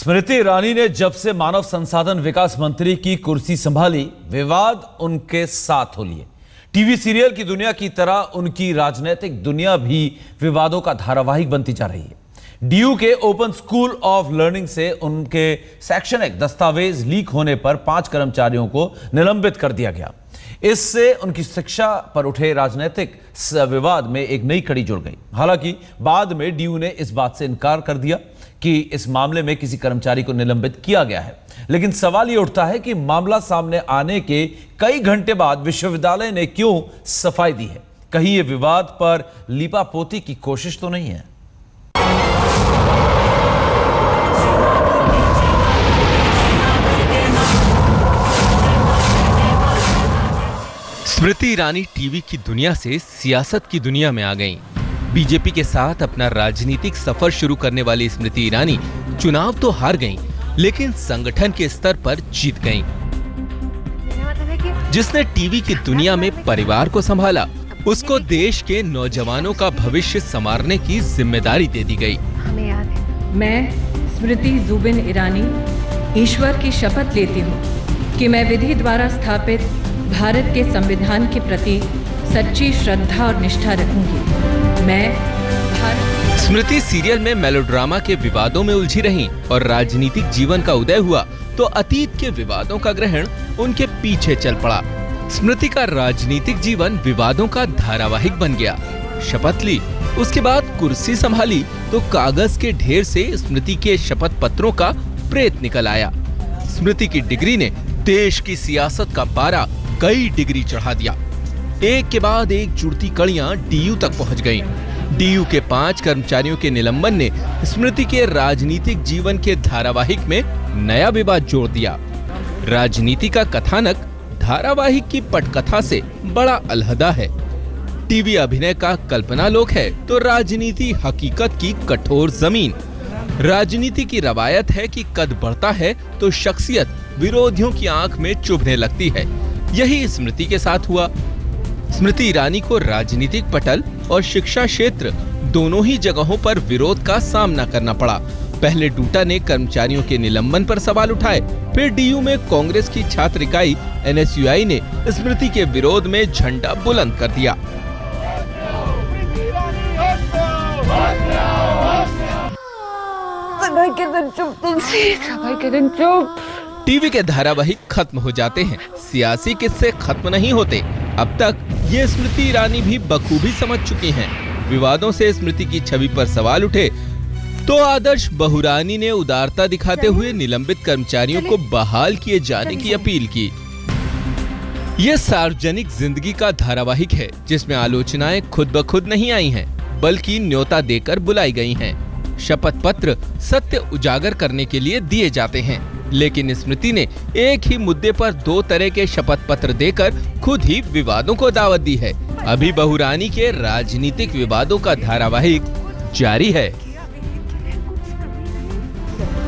स्मृति ईरानी ने जब से मानव संसाधन विकास मंत्री की कुर्सी संभाली, विवाद उनके साथ हो लिए। टीवी सीरियल की दुनिया की तरह उनकी राजनीतिक दुनिया भी विवादों का धारावाहिक बनती जा रही है। डीयू के ओपन स्कूल ऑफ लर्निंग से उनके शैक्षणिक दस्तावेज लीक होने पर 5 कर्मचारियों को निलंबित कर दिया गया। इससे उनकी शिक्षा पर उठे राजनीतिक विवाद में एक नई कड़ी जुड़ गई। हालांकि बाद में डीयू ने इस बात से इनकार कर दिया कि इस मामले में किसी कर्मचारी को निलंबित किया गया है। लेकिन सवाल यह उठता है कि मामला सामने आने के कई घंटे बाद विश्वविद्यालय ने क्यों सफाई दी है? कहीं यह विवाद पर लीपापोती की कोशिश तो नहीं है? स्मृति ईरानी टीवी की दुनिया से सियासत की दुनिया में आ गईं। बीजेपी के साथ अपना राजनीतिक सफर शुरू करने वाली स्मृति ईरानी चुनाव तो हार गईं, लेकिन संगठन के स्तर पर जीत गईं। जिसने टीवी की दुनिया में परिवार को संभाला, उसको देश के नौजवानों का भविष्य संवारने की जिम्मेदारी दे दी गई। मैं स्मृति जुबिन ईरानी ईश्वर की शपथ लेती हूँ कि मैं विधि द्वारा स्थापित भारत के संविधान के प्रति सच्ची श्रद्धा और निष्ठा रखूंगी। मैं स्मृति सीरियल में मेलोड्रामा के विवादों में उलझी रहीं और राजनीतिक जीवन का उदय हुआ तो अतीत के विवादों का ग्रहण उनके पीछे चल पड़ा। स्मृति का राजनीतिक जीवन विवादों का धारावाहिक बन गया। शपथ ली, उसके बाद कुर्सी संभाली तो कागज के ढेर से स्मृति के शपथ पत्रों का प्रेत निकल आया। स्मृति की डिग्री ने देश की सियासत का पारा कई डिग्री चढ़ा दिया। एक के बाद एक जुड़ती कड़ियां डीयू तक पहुंच गईं। डीयू के 5 कर्मचारियों के निलंबन ने स्मृति के राजनीतिक जीवन के धारावाहिक में नया विवाद जोड़ दिया। राजनीति का कथानक धारावाहिक की पटकथा से बड़ा अलहदा है। टीवी अभिनय का कल्पना लोक है तो राजनीति हकीकत की कठोर जमीन। राजनीति की रवायत है कि कद बढ़ता है तो शख्सियत विरोधियों की आंख में चुभने लगती है। यही स्मृति के साथ हुआ। स्मृति ईरानी को राजनीतिक पटल और शिक्षा क्षेत्र दोनों ही जगहों पर विरोध का सामना करना पड़ा। पहले डूटा ने कर्मचारियों के निलंबन पर सवाल उठाए, फिर डीयू में कांग्रेस की छात्र इकाई NSUI ने स्मृति के विरोध में झंडा बुलंद कर दिया। टीवी के धारावाहिक खत्म हो जाते हैं, सियासी किस्से खत्म नहीं होते। अब तक ये स्मृति ईरानी भी बखूबी समझ चुकी हैं। विवादों से स्मृति की छवि पर सवाल उठे तो आदर्श बहुरानी ने उदारता दिखाते हुए निलंबित कर्मचारियों को बहाल किए जाने की अपील की। ये सार्वजनिक जिंदगी का धारावाहिक है जिसमें आलोचनाएं खुद ब खुद नहीं आई हैं, बल्कि न्योता देकर बुलाई गई हैं। शपथ पत्र सत्य उजागर करने के लिए दिए जाते हैं, लेकिन स्मृति ने एक ही मुद्दे पर 2 तरह के शपथ पत्र देकर खुद ही विवादों को दावत दी है। अभी बहुरानी के राजनीतिक विवादों का धारावाहिक जारी है।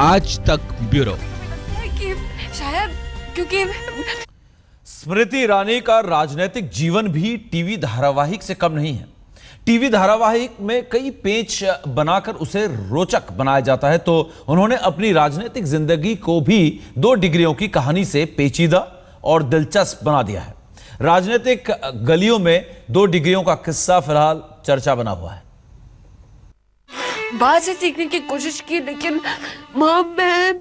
आज तक ब्यूरो। शायद क्योंकि स्मृति ईरानी का राजनीतिक जीवन भी टीवी धारावाहिक से कम नहीं है। टीवी धारावाहिक में कई पेच बनाकर उसे रोचक बनाया जाता है, तो उन्होंने अपनी राजनीतिक जिंदगी को भी 2 डिग्रियों की कहानी से पेचीदा और दिलचस्प बना दिया है। राजनीतिक गलियों में 2 डिग्रियों का किस्सा फिलहाल चर्चा बना हुआ है। बात से सीखने की कोशिश की, लेकिन मां मैं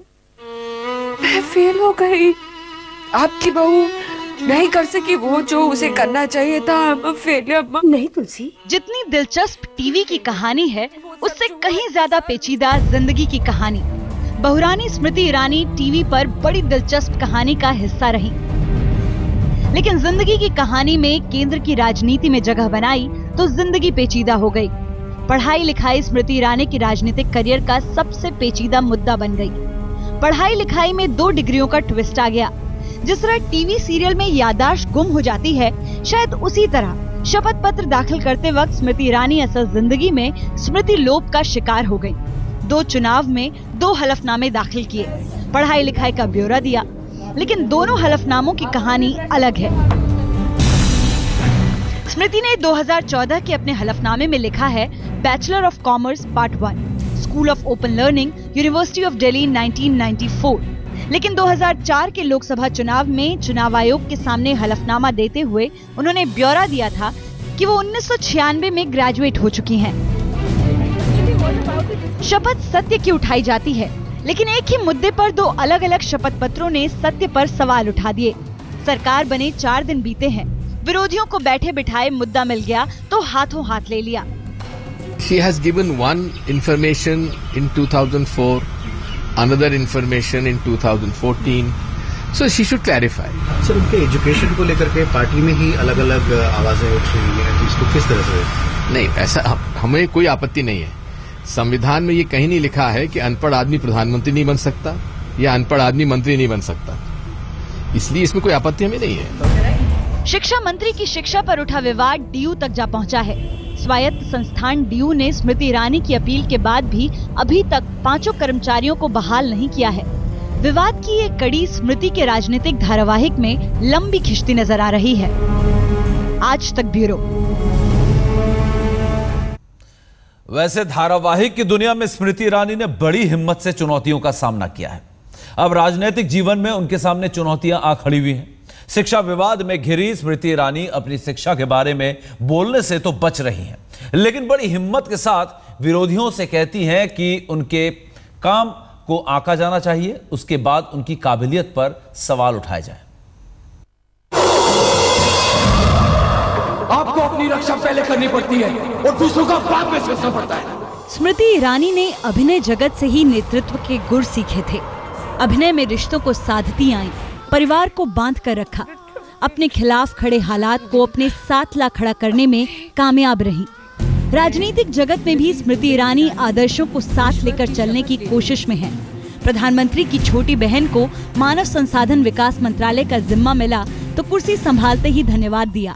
फेल हो गई। आपकी बहू नहीं कर सकी वो जो उसे करना चाहिए था। फेलियर नहीं तुलसी, जितनी दिलचस्प टीवी की कहानी है उससे कहीं ज्यादा पेचीदा जिंदगी की कहानी। बहुरानी स्मृति ईरानी टीवी पर बड़ी दिलचस्प कहानी का हिस्सा रही, लेकिन जिंदगी की कहानी में केंद्र की राजनीति में जगह बनाई तो जिंदगी पेचीदा हो गई। पढ़ाई लिखाई स्मृति ईरानी की राजनीतिक करियर का सबसे पेचीदा मुद्दा बन गई। पढ़ाई लिखाई में 2 डिग्रियों का ट्विस्ट आ गया। जिस तरह टीवी सीरियल में याददाश्त गुम हो जाती है, शायद उसी तरह शपथ पत्र दाखिल करते वक्त स्मृति ईरानी असल जिंदगी में स्मृति लोप का शिकार हो गई। 2 चुनाव में 2 हलफनामे दाखिल किए, पढ़ाई लिखाई का ब्यौरा दिया, लेकिन दोनों हलफनामों की कहानी अलग है। स्मृति ने 2014 के अपने हलफनामे में लिखा है bachelor of commerce part 1, school of open learning, university of Delhi 1994। लेकिन 2004 के लोकसभा चुनाव में चुनाव आयोग के सामने हलफनामा देते हुए उन्होंने ब्यौरा दिया था कि वो 1996 में ग्रेजुएट हो चुकी हैं। शपथ सत्य की उठाई जाती है, लेकिन एक ही मुद्दे पर दो अलग अलग शपथ पत्रों ने सत्य पर सवाल उठा दिए। सरकार बने 4 दिन बीते हैं, विरोधियों को बैठे बिठाए मुद्दा मिल गया तो हाथों हाथ ले लिया। She has given one information in 2004, another information in 2014, so she should clarify. Sir, उनके एजुकेशन को लेकर के पार्टी में ही अलग अलग आवाजें उठ रही हैं, इसको किस तरह से? नहीं, ऐसा हमें कोई आपत्ति नहीं है। संविधान में ये कहीं नहीं लिखा है कि अनपढ़ आदमी प्रधानमंत्री नहीं बन सकता या अनपढ़ आदमी मंत्री नहीं बन सकता, इसलिए इसमें कोई आपत्ति हमें नहीं है। शिक्षा मंत्री की शिक्षा पर उठा विवाद डीयू तक जा पहुंचा है। स्वायत्त संस्थान डीयू ने स्मृति ईरानी की अपील के बाद भी अभी तक 5 कर्मचारियों को बहाल नहीं किया है। विवाद की ये कड़ी स्मृति के राजनीतिक धारावाहिक में लंबी खिंचती नजर आ रही है। आज तक ब्यूरो। वैसे धारावाहिक की दुनिया में स्मृति ईरानी ने बड़ी हिम्मत से चुनौतियों का सामना किया है। अब राजनीतिक जीवन में उनके सामने चुनौतियां आ खड़ी हुई हैं। शिक्षा विवाद में घिरी स्मृति ईरानी अपनी शिक्षा के बारे में बोलने से तो बच रही हैं, लेकिन बड़ी हिम्मत के साथ विरोधियों से कहती हैं कि उनके काम को आंका जाना चाहिए, उसके बाद उनकी काबिलियत पर सवाल उठाए जाए। आपको अपनी रक्षा पहले करनी पड़ती है और दूसरों का बाद में सोचना पड़ता है। स्मृति ईरानी ने अभिनय जगत से ही नेतृत्व के गुर सीखे थे। अभिनय में रिश्तों को साधती आईं, परिवार को बांध कर रखा, अपने खिलाफ खड़े हालात को अपने साथ ला खड़ा करने में कामयाब रहीं। राजनीतिक जगत में भी स्मृति ईरानी आदर्शों को साथ लेकर चलने की कोशिश में है। प्रधानमंत्री की छोटी बहन को मानव संसाधन विकास मंत्रालय का जिम्मा मिला तो कुर्सी संभालते ही धन्यवाद दिया।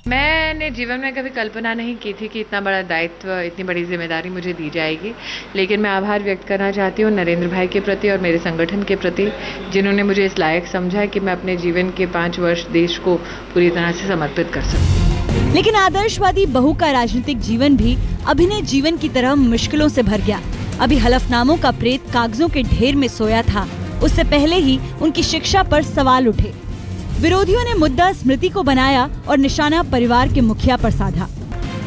मैंने जीवन में कभी कल्पना नहीं की थी कि इतना बड़ा दायित्व, इतनी बड़ी जिम्मेदारी मुझे दी जाएगी, लेकिन मैं आभार व्यक्त करना चाहती हूँ नरेंद्र भाई के प्रति और मेरे संगठन के प्रति, जिन्होंने मुझे इस लायक समझा कि मैं अपने जीवन के 5 वर्ष देश को पूरी तरह से समर्पित कर सकूँ। लेकिन आदर्शवादी बहू का राजनीतिक जीवन भी अभिनय जीवन की तरह मुश्किलों से भर गया। अभी हलफनामों का प्रेत कागजों के ढेर में सोया था, उससे पहले ही उनकी शिक्षा पर सवाल उठे। विरोधियों ने मुद्दा स्मृति को बनाया और निशाना परिवार के मुखिया पर साधा।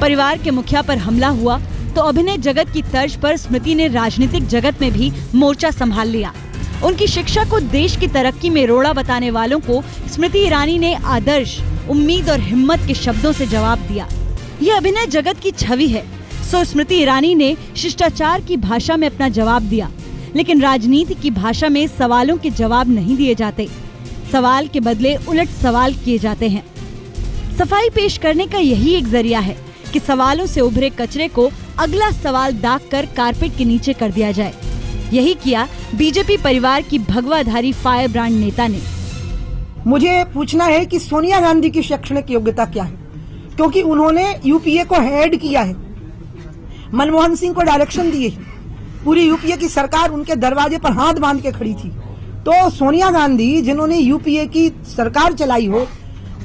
परिवार के मुखिया पर हमला हुआ तो अभिनय जगत की तर्ज पर स्मृति ने राजनीतिक जगत में भी मोर्चा संभाल लिया। उनकी शिक्षा को देश की तरक्की में रोड़ा बताने वालों को स्मृति ईरानी ने आदर्श, उम्मीद और हिम्मत के शब्दों से जवाब दिया। ये अभिनय जगत की छवि है, सो स्मृति ईरानी ने शिष्टाचार की भाषा में अपना जवाब दिया। लेकिन राजनीति की भाषा में सवालों के जवाब नहीं दिए जाते, सवाल के बदले उलट सवाल किए जाते हैं। सफाई पेश करने का यही एक जरिया है कि सवालों से उभरे कचरे को अगला सवाल दाग कर कारपेट के नीचे कर दिया जाए। यही किया बीजेपी परिवार की भगवाधारी फायर ब्रांड नेता ने। मुझे पूछना है कि सोनिया गांधी की शैक्षणिक योग्यता क्या है, क्योंकि उन्होंने यूपीए को हेड किया है, मनमोहन सिंह को डायरेक्शन दिए, पूरी यूपीए की सरकार उनके दरवाजे पर हाथ बांध के खड़ी थी। तो सोनिया गांधी जिन्होंने यूपीए की सरकार चलाई हो,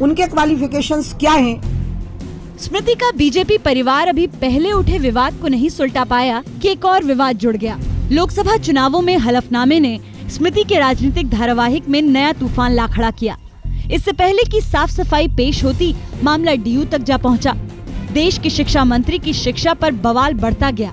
उनके क्वालिफिकेशंस क्या हैं? स्मृति का बीजेपी परिवार अभी पहले उठे विवाद को नहीं सुलटा पाया कि एक और विवाद जुड़ गया। लोकसभा चुनावों में हलफनामे ने स्मृति के राजनीतिक धारावाहिक में नया तूफान ला खड़ा किया। इससे पहले कि साफ सफाई पेश होती, मामला डीयू तक जा पहुंचा। देश की शिक्षा मंत्री की शिक्षा पर बवाल बढ़ता गया।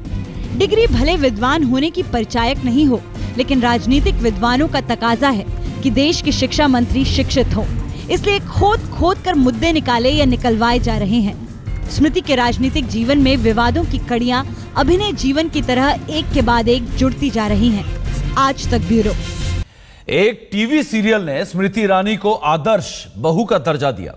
डिग्री भले विद्वान होने की परिचायक नहीं हो, लेकिन राजनीतिक विद्वानों का तकाजा है कि देश के शिक्षा मंत्री शिक्षित हो, इसलिए खोद खोद कर मुद्दे निकाले या निकलवाए जा रहे हैं। स्मृति के राजनीतिक जीवन में विवादों की कड़ियां अभिनय जीवन की तरह एक के बाद एक जुड़ती जा रही हैं। आज तक ब्यूरो। एक टीवी सीरियल ने स्मृति ईरानी को आदर्श बहू का दर्जा दिया।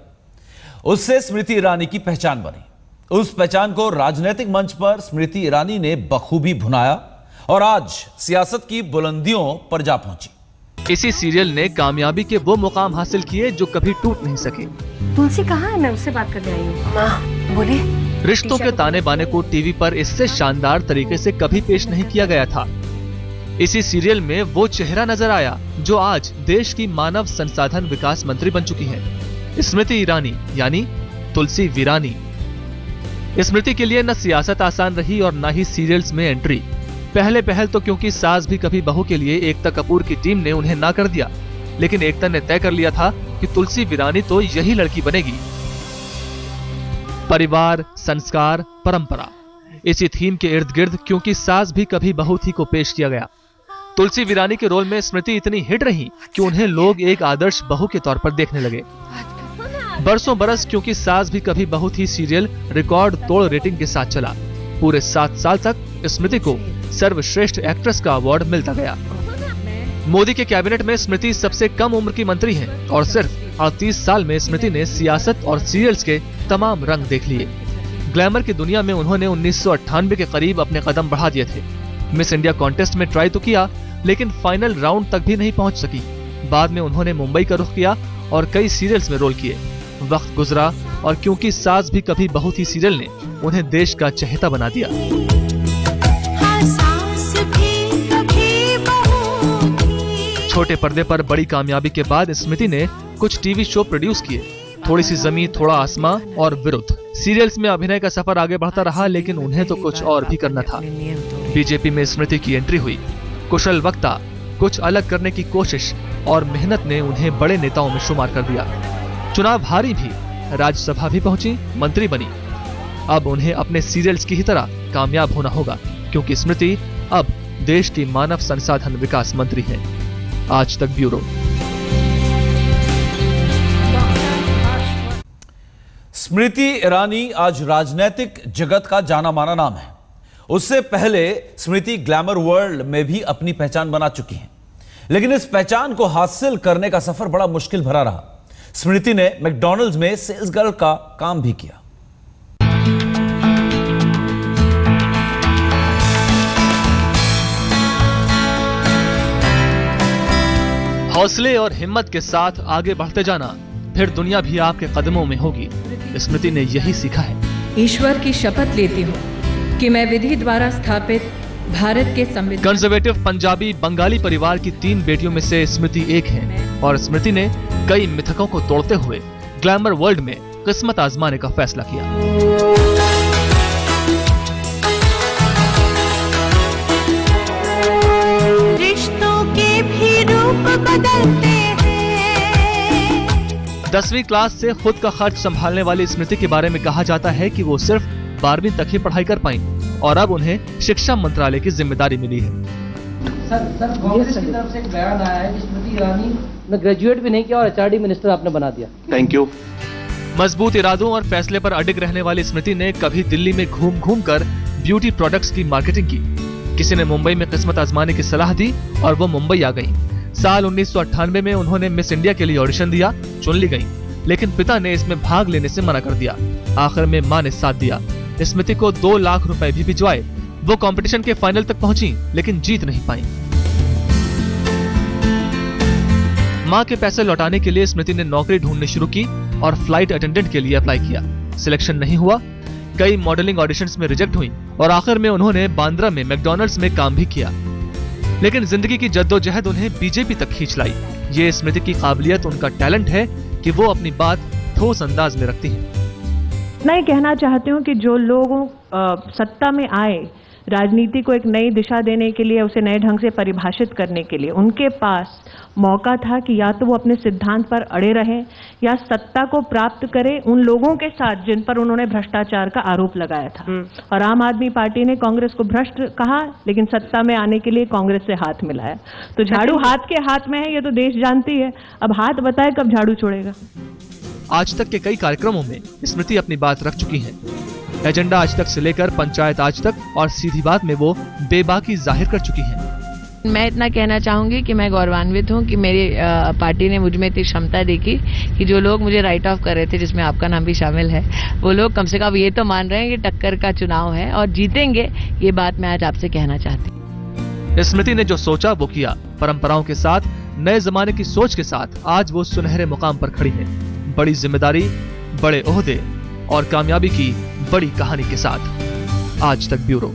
उससे स्मृति ईरानी की पहचान बनी। उस पहचान को राजनीतिक मंच पर स्मृति ईरानी ने बखूबी भुनाया और आज सियासत की बुलंदियों पर जा पहुंची। इसी सीरियल ने कामयाबी के वो मुकाम हासिल किए जो कभी टूट नहीं सके। तुलसी कहाँ है? मैं उससे बात करने आई हूँ। माँ बोले। रिश्तों के ताने बाने को टीवी पर इससे शानदार तरीके से कभी पेश नहीं किया गया था। इसी सीरियल में वो चेहरा नजर आया जो आज देश की मानव संसाधन विकास मंत्री बन चुकी है, स्मृति ईरानी यानी तुलसी वीरानी। स्मृति के लिए न सियासत आसान रही और न ही सीरियल्स में एंट्री। पहले पहल तो क्योंकि सास भी कभी बहू के लिए एकता कपूर की टीम ने उन्हें ना कर दिया, लेकिन एकता ने तय कर लिया था कि तुलसी वीरानी तो यही लड़की बनेगी। परिवार, संस्कार, परंपरा, इसी थीम के इर्द गिर्द क्योंकि सास भी कभी बहू थी को पेश किया गया। तुलसी वीरानी के रोल में स्मृति इतनी हिट रही कि उन्हें लोग एक आदर्श बहू के तौर पर देखने लगे। बरसों बरस क्योंकि सास भी कभी बहू थी सीरियल रिकॉर्ड तोड़ रेटिंग के साथ चला। पूरे 7 साल तक स्मृति को सर्वश्रेष्ठ एक्ट्रेस का अवार्ड मिलता गया। मोदी के कैबिनेट में स्मृति सबसे कम उम्र की मंत्री हैं और सिर्फ 38 साल में स्मृति ने सियासत और सीरियल्स के तमाम रंग देख लिए। ग्लैमर की दुनिया में उन्होंने 1998 के करीब अपने कदम बढ़ा दिए थे। मिस इंडिया कॉन्टेस्ट में ट्राई तो किया, लेकिन फाइनल राउंड तक भी नहीं पहुंच सकी। बाद में उन्होंने मुंबई का रुख किया और कई सीरियल्स में रोल किए। वक्त गुजरा और क्योंकि सास भी कभी बहू थी सीरियल ने उन्हें देश का चहेता बना दिया। छोटे पर्दे पर बड़ी कामयाबी के बाद स्मृति ने कुछ टीवी शो प्रोड्यूस किए, थोड़ी सी जमीन, थोड़ा आसमां और विरुद्ध। सीरियल्स में अभिनय का सफर आगे बढ़ता रहा, लेकिन उन्हें तो कुछ और भी करना था। बीजेपी में स्मृति की एंट्री हुई। कुशल वक्ता, कुछ अलग करने की कोशिश और मेहनत ने उन्हें बड़े नेताओं में शुमार कर दिया। चुनाव हारी भी, राज्यसभा भी पहुंची, मंत्री बनी। अब उन्हें अपने सीरियल्स की ही तरह कामयाब होना होगा, क्योंकि स्मृति अब देश की मानव संसाधन विकास मंत्री हैं। आज तक ब्यूरो। स्मृति ईरानी आज राजनीतिक जगत का जाना माना नाम है। उससे पहले स्मृति ग्लैमर वर्ल्ड में भी अपनी पहचान बना चुकी हैं, लेकिन इस पहचान को हासिल करने का सफर बड़ा मुश्किल भरा रहा। स्मृति ने मैकडॉनल्ड्स में सेल्स गर्ल का काम भी किया। हौसले और हिम्मत के साथ आगे बढ़ते जाना, फिर दुनिया भी आपके कदमों में होगी। स्मृति ने यही सीखा है। ईश्वर की शपथ लेती हूँ कि मैं विधि द्वारा स्थापित भारत के संविधान। कंजर्वेटिव पंजाबी बंगाली परिवार की 3 बेटियों में से स्मृति एक है और स्मृति ने कई मिथकों को तोड़ते हुए ग्लैमर वर्ल्ड में किस्मत आजमाने का फैसला किया। रिश्तों के भी रूप बदलते हैं। 10वीं क्लास से खुद का खर्च संभालने वाली स्मृति के बारे में कहा जाता है कि वो सिर्फ 12वीं तक ही पढ़ाई कर पाई और अब उन्हें शिक्षा मंत्रालय की जिम्मेदारी मिली है। सर कांग्रेस की तरफ से एक बयान आया है कि स्मृति ईरानी ने ग्रेजुएट भी नहीं किया और एचआरडी मिनिस्टर आपने बना दिया। Thank you. मजबूत इरादों और फैसले पर अडिग रहने वाली स्मृति ने कभी दिल्ली में घूम घूम कर ब्यूटी प्रोडक्ट्स की मार्केटिंग की। किसी ने मुंबई में किस्मत आजमाने की सलाह दी और वो मुंबई आ गई। साल 1998 में उन्होंने मिस इंडिया के लिए ऑडिशन दिया, चुन ली गई, लेकिन पिता ने इसमें भाग लेने से मना कर दिया। आखिर में मां ने साथ दिया। स्मृति को 2 लाख रुपए भी भिजवाए। वो कंपटीशन के फाइनल तक पहुंची, लेकिन जीत नहीं पाई। मां के पैसे लौटाने के लिए स्मृति ने नौकरी ढूंढनी शुरू की और फ्लाइट अटेंडेंट के लिए अप्लाई किया। सिलेक्शन नहीं हुआ। कई मॉडलिंग ऑडिशंस में रिजेक्ट हुई और आखिर में उन्होंने बांद्रा में मैकडॉनल्ड्स में काम भी किया। लेकिन जिंदगी की जद्दोजहद उन्हें बीजेपी तक खींच लाई। ये स्मृति की काबिलियत, उनका टैलेंट है कि वो अपनी बात ठोस अंदाज में रखती हैं। मैं कहना चाहती हूँ कि जो लोग सत्ता में आए, राजनीति को एक नई दिशा देने के लिए, उसे नए ढंग से परिभाषित करने के लिए, उनके पास मौका था कि या तो वो अपने सिद्धांत पर अड़े रहें या सत्ता को प्राप्त करें उन लोगों के साथ जिन पर उन्होंने भ्रष्टाचार का आरोप लगाया था। और आम आदमी पार्टी ने कांग्रेस को भ्रष्ट कहा, लेकिन सत्ता में आने के लिए कांग्रेस से हाथ मिलाया। तो झाड़ू हाथ के हाथ में है, ये तो देश जानती है। अब हाथ बताए कब झाड़ू छोड़ेगा। आज तक के कई कार्यक्रमों में स्मृति अपनी बात रख चुकी हैं। एजेंडा आज तक से लेकर पंचायत आज तक और सीधी बात में वो बेबाकी जाहिर कर चुकी हैं। मैं इतना कहना चाहूंगी कि मैं गौरवान्वित हूं कि मेरी पार्टी ने मुझ में इतनी क्षमता देखी कि जो लोग मुझे राइट ऑफ कर रहे थे, जिसमें आपका नाम भी शामिल है, वो लोग कम से कम ये तो मान रहे हैं कि टक्कर का चुनाव है और जीतेंगे। ये बात मैं आज आपसे कहना चाहती हूँ। स्मृति ने जो सोचा वो किया। परंपराओं के साथ, नए जमाने की सोच के साथ आज वो सुनहरे मुकाम पर खड़ी है। बड़ी जिम्मेदारी, बड़े ओहदे और कामयाबी की बड़ी कहानी के साथ। आज तक ब्यूरो।